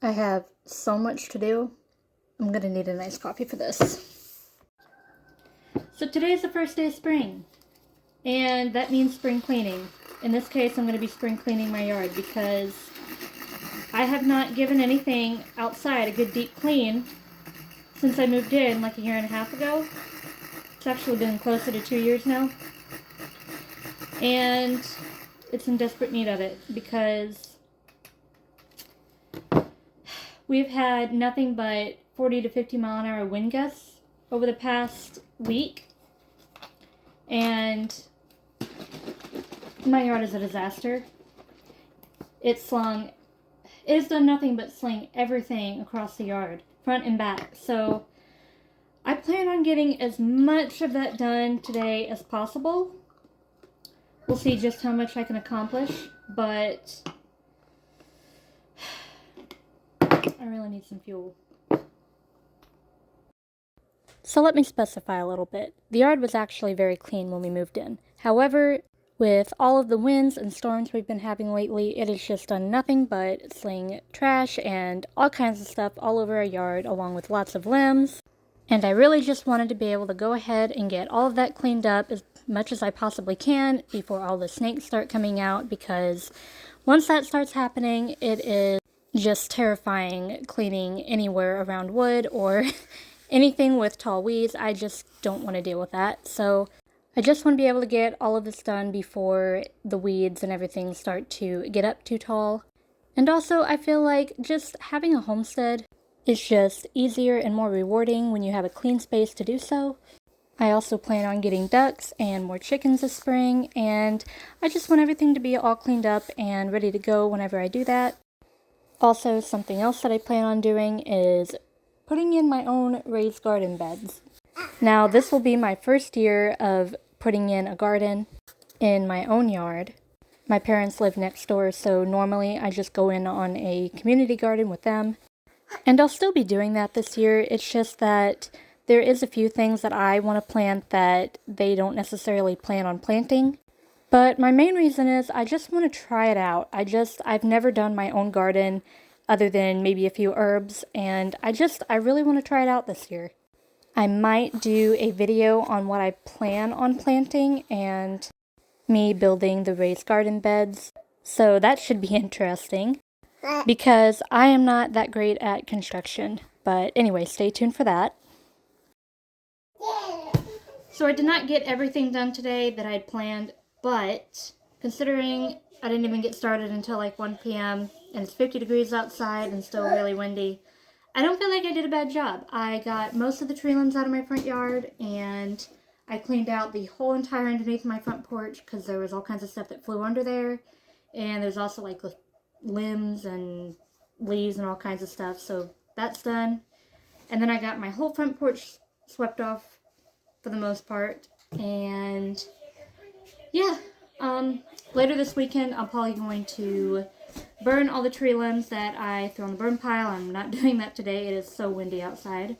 I have so much to do. I'm gonna need a nice coffee for this. So today is the first day of spring, and that means spring cleaning. In this case, I'm gonna be spring cleaning my yard because I have not given anything outside a good deep clean since I moved in like a year and a half ago. It's actually been closer to 2 years now. And it's in desperate need of it because we've had nothing but 40 to 50 mile an hour wind gusts over the past week. And my yard is a disaster. It has done nothing but sling everything across the yard, front and back. So I plan on getting as much of that done today as possible. We'll see just how much I can accomplish, but I really need some fuel. So let me specify a little bit. The yard was actually very clean when we moved in. However, with all of the winds and storms we've been having lately, it has just done nothing but sling trash and all kinds of stuff all over our yard, along with lots of limbs. And I really just wanted to be able to go ahead and get all of that cleaned up as much as I possibly can before all the snakes start coming out, because once that starts happening, it is just terrifying cleaning anywhere around wood or anything with tall weeds. I just don't want to deal with that. So I just want to be able to get all of this done before the weeds and everything start to get up too tall. And also, I feel like just having a homestead is just easier and more rewarding when you have a clean space to do so. I also plan on getting ducks and more chickens this spring, and I just want everything to be all cleaned up and ready to go whenever I do that. Also, something else that I plan on doing is putting in my own raised garden beds. Now, this will be my first year of putting in a garden in my own yard. My parents live next door, so normally I just go in on a community garden with them. And I'll still be doing that this year. It's just that there is a few things that I want to plant that they don't necessarily plan on planting. But my main reason is I just want to try it out. I've never done my own garden other than maybe a few herbs, and I really want to try it out this year. I might do a video on what I plan on planting and me building the raised garden beds. So that should be interesting, because I am not that great at construction. But anyway, stay tuned for that. So I did not get everything done today that I'd planned, but considering I didn't even get started until like 1 p.m. and it's 50 degrees outside and still really windy, I don't feel like I did a bad job. I got most of the tree limbs out of my front yard, and I cleaned out the whole entire underneath my front porch because there was all kinds of stuff that flew under there. And there's also like limbs and leaves and all kinds of stuff, so that's done. And then I got my whole front porch swept off for the most part. And yeah, later this weekend I'm probably going to burn all the tree limbs that I threw on the burn pile. I'm not doing that today. It is so windy outside.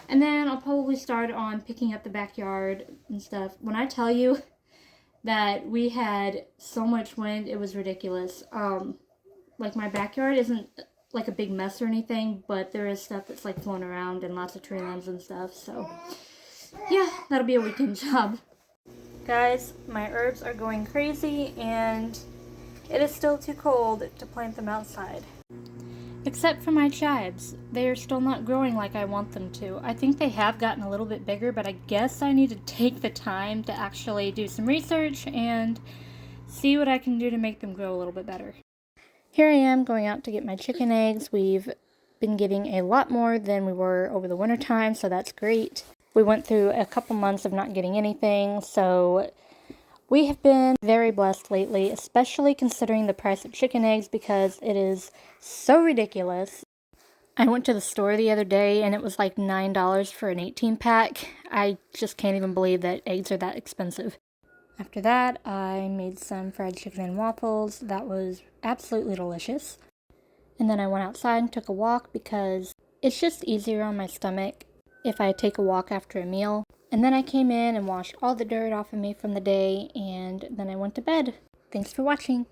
And then I'll probably start on picking up the backyard and stuff. When I tell you that we had so much wind, it was ridiculous. Like, my backyard isn't like a big mess or anything, but there is stuff that's like flown around and lots of tree limbs and stuff. So yeah, that'll be a weekend job. Guys, my herbs are going crazy, and it is still too cold to plant them outside. Except for my chives. They are still not growing like I want them to. I think they have gotten a little bit bigger, but I guess I need to take the time to actually do some research and see what I can do to make them grow a little bit better. Here I am going out to get my chicken eggs. We've been getting a lot more than we were over the winter time, so that's great. We went through a couple months of not getting anything, so we have been very blessed lately, especially considering the price of chicken eggs, because it is so ridiculous. I went to the store the other day and it was like $9 for an 18-pack. I just can't even believe that eggs are that expensive. After that, I made some fried chicken and waffles. That was absolutely delicious. And then I went outside and took a walk because it's just easier on my stomach if I take a walk after a meal. And then I came in and washed all the dirt off of me from the day, and then I went to bed. Thanks for watching.